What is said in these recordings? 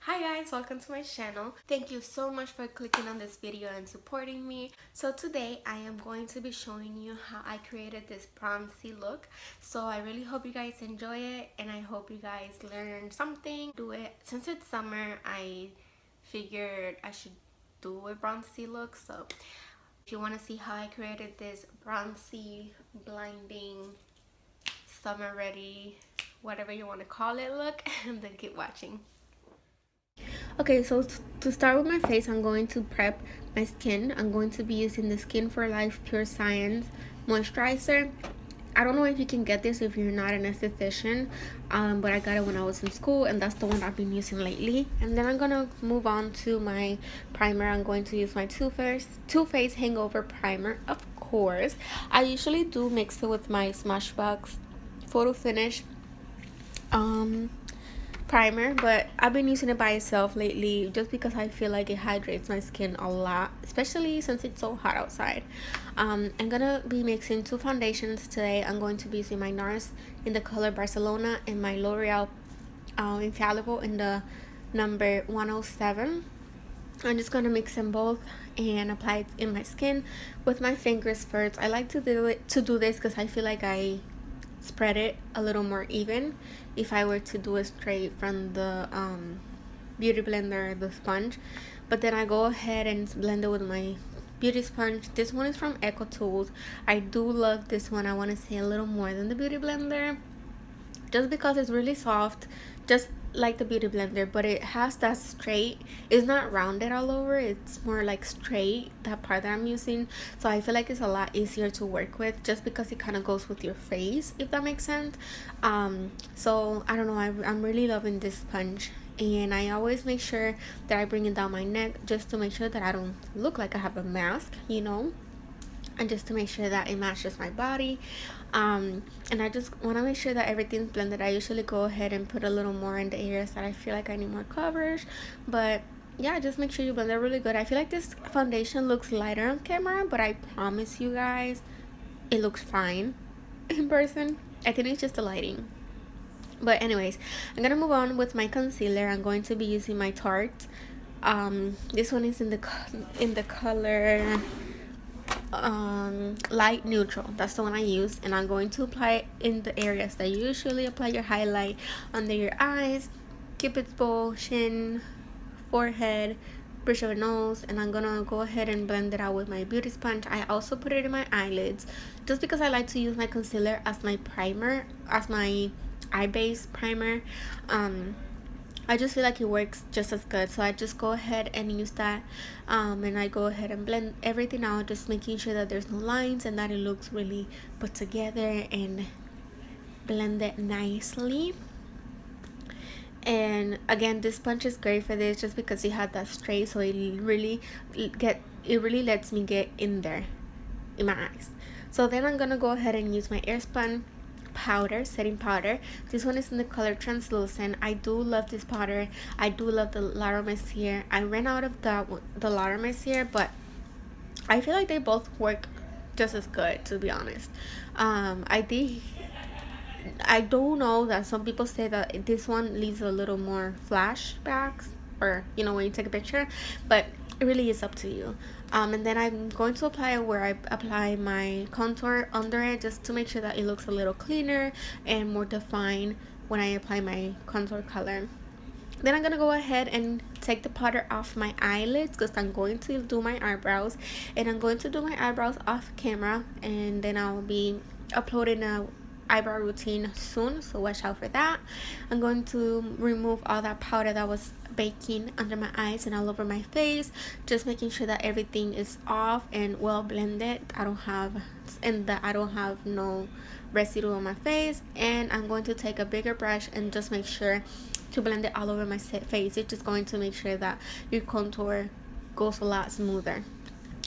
Hi guys, welcome to my channel. Thank you so much for clicking on this video and supporting me. So today I am going to be showing you how I created this bronzy look. So I really hope you guys enjoy it and I hope you guys learn something. Do it since it's summer. I figured I should do a bronzy look. So if you want to see how I created this bronzy, blinding, summer ready, whatever you want to call it look, then keep watching. Okay, so to start with my face, I'm going to prep my skin. I'm going to be using the Skin for Life Pure Science moisturizer. I don't know if you can get this if you're not an esthetician, but I got it when I was in school and that's the one I've been using lately. And then I'm gonna move on to my primer. I'm going to use my Too Faced Hangover Primer, of course. I usually do mix it with my Smashbox Photo Finish primer, but I've been using it by itself lately just because I feel like it hydrates my skin a lot, especially since it's so hot outside. I'm gonna be mixing two foundations today. I'm going to be using my NARS in the color Barcelona and my L'Oreal Infallible in the number 107. I'm just gonna mix them both and apply it in my skin with my fingers first. I like to do this because I feel like I spread it a little more even if I were to do it straight from the beauty blender, the sponge. But then I go ahead and blend it with my beauty sponge. This one is from Eco Tools. I do love this one. I want to say a little more than the beauty blender just because it's really soft, just like the beauty blender, but it has that straight, it's not rounded all over, it's more like straight, that part that I'm using. So I feel like it's a lot easier to work with just because it kind of goes with your face, if that makes sense. So I don't know, I'm really loving this sponge, and I always make sure that I bring it down my neck just to make sure that I don't look like I have a mask, and just to make sure that it matches my body. And I just want to make sure that everything's blended. I usually go ahead and put a little more in the areas that I feel like I need more coverage, but yeah, just make sure you blend it really good. I feel like this foundation looks lighter on camera, but I promise you guys it looks fine in person. I think it's just the lighting. But anyways, I'm gonna move on with my concealer. I'm going to be using my Tarte. This one is in the color light neutral. That's the one I use, and I'm going to apply it in the areas that you usually apply your highlight: under your eyes, cupid's bow, chin, forehead, bridge of the nose. And I'm gonna go ahead and blend it out with my beauty sponge. I also put it in my eyelids just because I like to use my concealer as my primer, as my eye base primer. I just feel like it works just as good, so I just go ahead and use that, and I go ahead and blend everything out, just making sure that there's no lines and that it looks really put together and blended nicely. And again, this sponge is great for this just because it had that straight, so it really lets me get in there in my eyes. So then I'm gonna go ahead and use my Airspun powder, setting powder. This one is in the color Translucent. I do love this powder. I do love the Laura Mercier. I ran out of the Laura Mercier, but I feel like they both work just as good, to be honest. I don't know that some people say that this one leaves a little more flashbacks, or when you take a picture, but it really is up to you. And then I'm going to apply it where I apply my contour under it, just to make sure that it looks a little cleaner and more defined when I apply my contour color. Then I'm gonna go ahead and take the powder off my eyelids because I'm going to do my eyebrows, and I'm going to do my eyebrows off camera, and then I'll be uploading a eyebrow routine soon, so watch out for that. I'm going to remove all that powder that was baking under my eyes and all over my face, just making sure that everything is off and well blended. I don't have no residue on my face. And I'm going to take a bigger brush and just make sure to blend it all over my face. It's just going to make sure that your contour goes a lot smoother.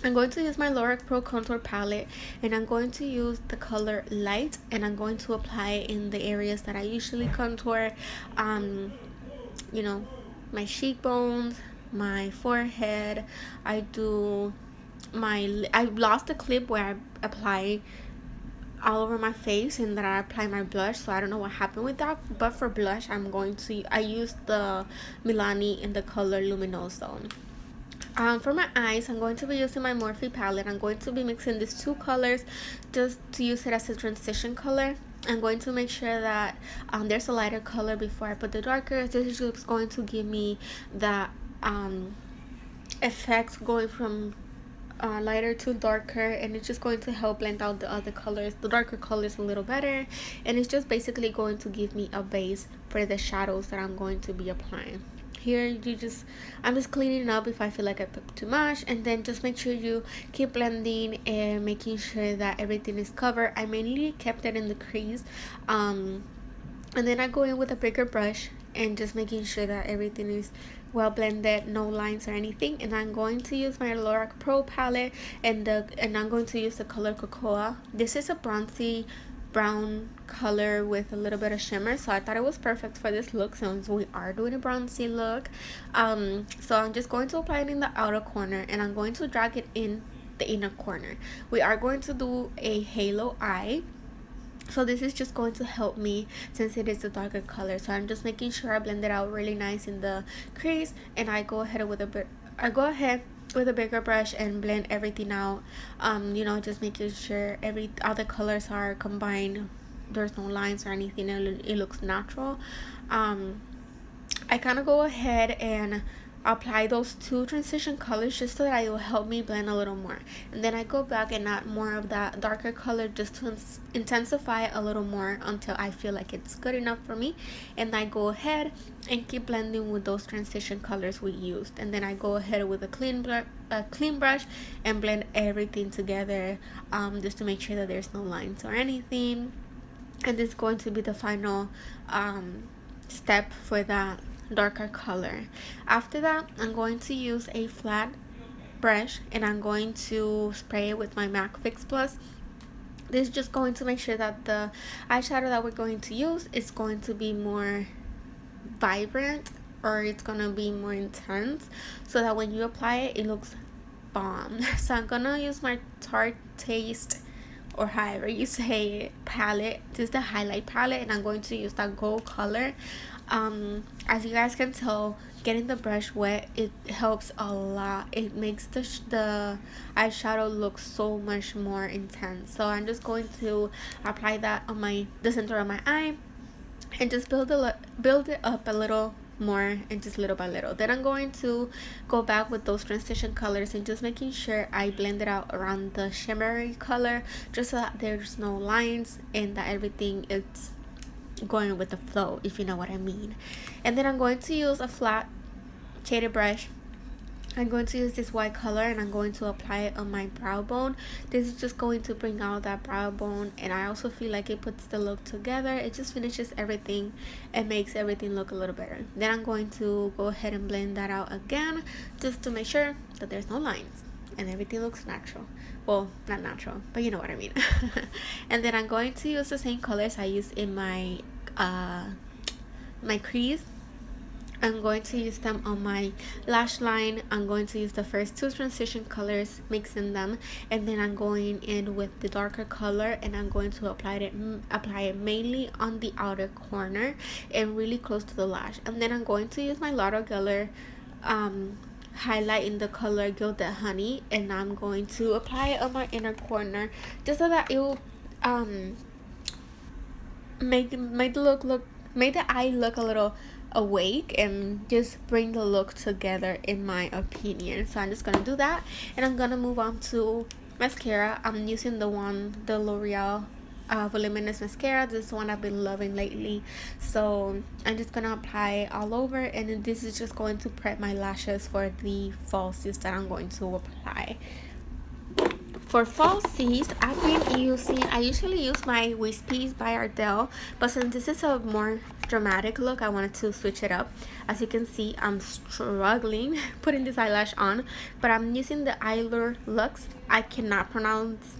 I'm going to use my Lorac Pro Contour Palette, and I'm going to use the color Light, and I'm going to apply it in the areas that I usually contour. My cheekbones, my forehead. I lost the clip where I apply all over my face and then I apply my blush. So I don't know what happened with that, but for blush I use the Milani in the color Luminoso. For my eyes, I'm going to be using my Morphe palette. I'm going to be mixing these two colors just to use it as a transition color. I'm going to make sure that there's a lighter color before I put the darker. This is just going to give me that effect going from lighter to darker, and it's just going to help blend out the other colors, the darker colors, a little better. And it's just basically going to give me a base for the shadows that I'm going to be applying. Here I'm just cleaning up if I feel like I put too much, and then just make sure you keep blending and making sure that everything is covered. I mainly kept it in the crease, and then I go in with a bigger brush and just making sure that everything is well blended, no lines or anything. And I'm going to use my Lorac Pro palette, and I'm going to use the color Cocoa. This is a bronzy brown color with a little bit of shimmer, so I thought it was perfect for this look since we are doing a bronzy look. So I'm just going to apply it in the outer corner, and I'm going to drag it in the inner corner. We are going to do a halo eye, so this is just going to help me since it is a darker color. So I'm just making sure I blend it out really nice in the crease, and I go ahead with a bigger brush and blend everything out. Just making sure all the colors are combined, there's no lines or anything, it looks natural. I kind of go ahead and apply those two transition colors just so that it will help me blend a little more, and then I go back and add more of that darker color just to intensify a little more until I feel like it's good enough for me. And I go ahead and keep blending with those transition colors we used, and then I go ahead with a clean brush and blend everything together, just to make sure that there's no lines or anything. And this is going to be the final step for that darker color. After that, I'm going to use a flat brush and I'm going to spray it with my MAC Fix Plus. This is just going to make sure that the eyeshadow that we're going to use is going to be more vibrant, or it's going to be more intense, so that when you apply it, it looks bomb. So I'm gonna use my Tarte Taste, or however you say it, palette. This is the highlight palette, and I'm going to use that gold color. As you guys can tell, getting the brush wet, it helps a lot. It makes the eyeshadow look so much more intense. So I'm just going to apply that on the center of my eye and just build it up a little more, and just little by little. Then I'm going to go back with those transition colors and just making sure I blend it out around the shimmery color, just so that there's no lines and that everything is going with the flow, if you know what I mean. And then I'm going to use a flat shaded brush. I'm going to use this white color and I'm going to apply it on my brow bone. This is just going to bring out that brow bone, and I also feel like it puts the look together. It just finishes everything and makes everything look a little better. Then I'm going to go ahead and blend that out again, just to make sure that there's no lines and everything looks natural. Well, not natural, but you know what I mean. And then I'm going to use the same colors I used in my crease. I'm going to use them on my lash line. I'm going to use the first two transition colors, mixing them, and then I'm going in with the darker color, and I'm going to apply it mainly on the outer corner and really close to the lash. And then I'm going to use my Laura Geller highlight in the color Gilded Honey, and I'm going to apply it on my inner corner just so that it will make the eye look a little awake and just bring the look together, in my opinion. So I'm just gonna do that, and I'm gonna move on to mascara. I'm using the L'Oreal voluminous mascara. This is one I've been loving lately, so I'm just gonna apply it all over, and then this is just going to prep my lashes for the falsies that I'm going to apply. For falsies, I usually use my Wispies by Ardell, but since this is a more dramatic look, I wanted to switch it up. As you can see, I'm struggling putting this eyelash on, but I'm using the Eyelure Luxe. I cannot pronounce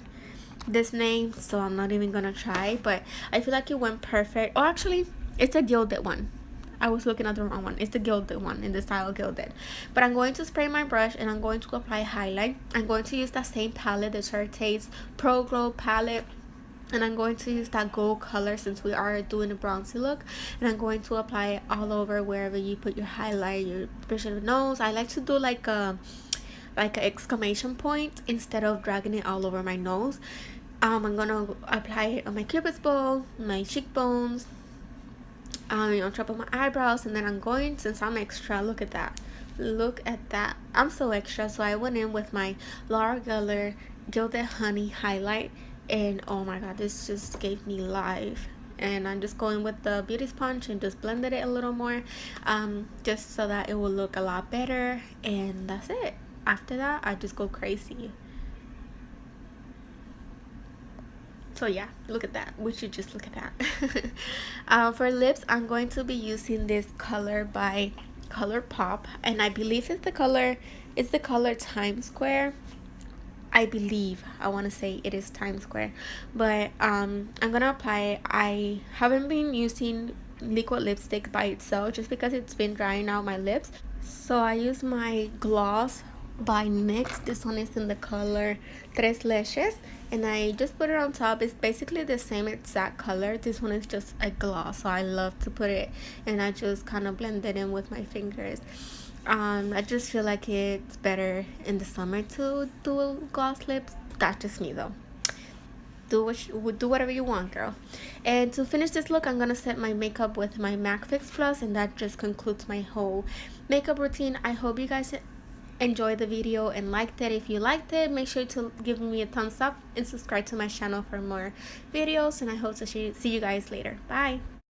this name, so I'm not even gonna try, but I feel like it went perfect. Oh, actually, it's a gilded one. I was looking at the wrong one. It's the gilded one, in the style Gilded. But I'm going to spray my brush and I'm going to apply highlight. I'm going to use that same palette, the Tarte Pro Glow palette. and I'm going to use that gold color since we are doing a bronzy look, and I'm going to apply it all over wherever you put your highlight, your brush of the nose. I like to do like an exclamation point instead of dragging it all over my nose. I'm gonna apply it on my cupid's bow, my cheekbones, on top of my eyebrows, and then I'm going, since I'm extra, look at that, I'm so extra, so I went in with my Laura Geller Gilded Honey highlight, and oh my god, this just gave me life. And I'm just going with the beauty sponge and just blended it a little more, just so that it will look a lot better, and that's it. After that, I just go crazy. So yeah, look at that. We should just look at that. For lips, I'm going to be using this color by ColourPop, and I believe it's the color Times Square. I want to say it is Times Square, but I'm gonna apply it. I haven't been using liquid lipstick by itself just because it's been drying out my lips, so I use my gloss by NYX. This one is in the color Tres Leches, and I just put it on top. It's basically the same exact color. This one is just a gloss, so I love to put it, and I just kind of blend it in with my fingers. I just feel like it's better in the summer to do gloss lips. That's just me though. Do whatever you want, girl. And to finish this look, I'm gonna set my makeup with my MAC Fix Plus, and that just concludes my whole makeup routine. I hope you guys enjoyed the video and liked it. If you liked it, make sure to give me a thumbs up and subscribe to my channel for more videos, and I hope to see you guys later. Bye.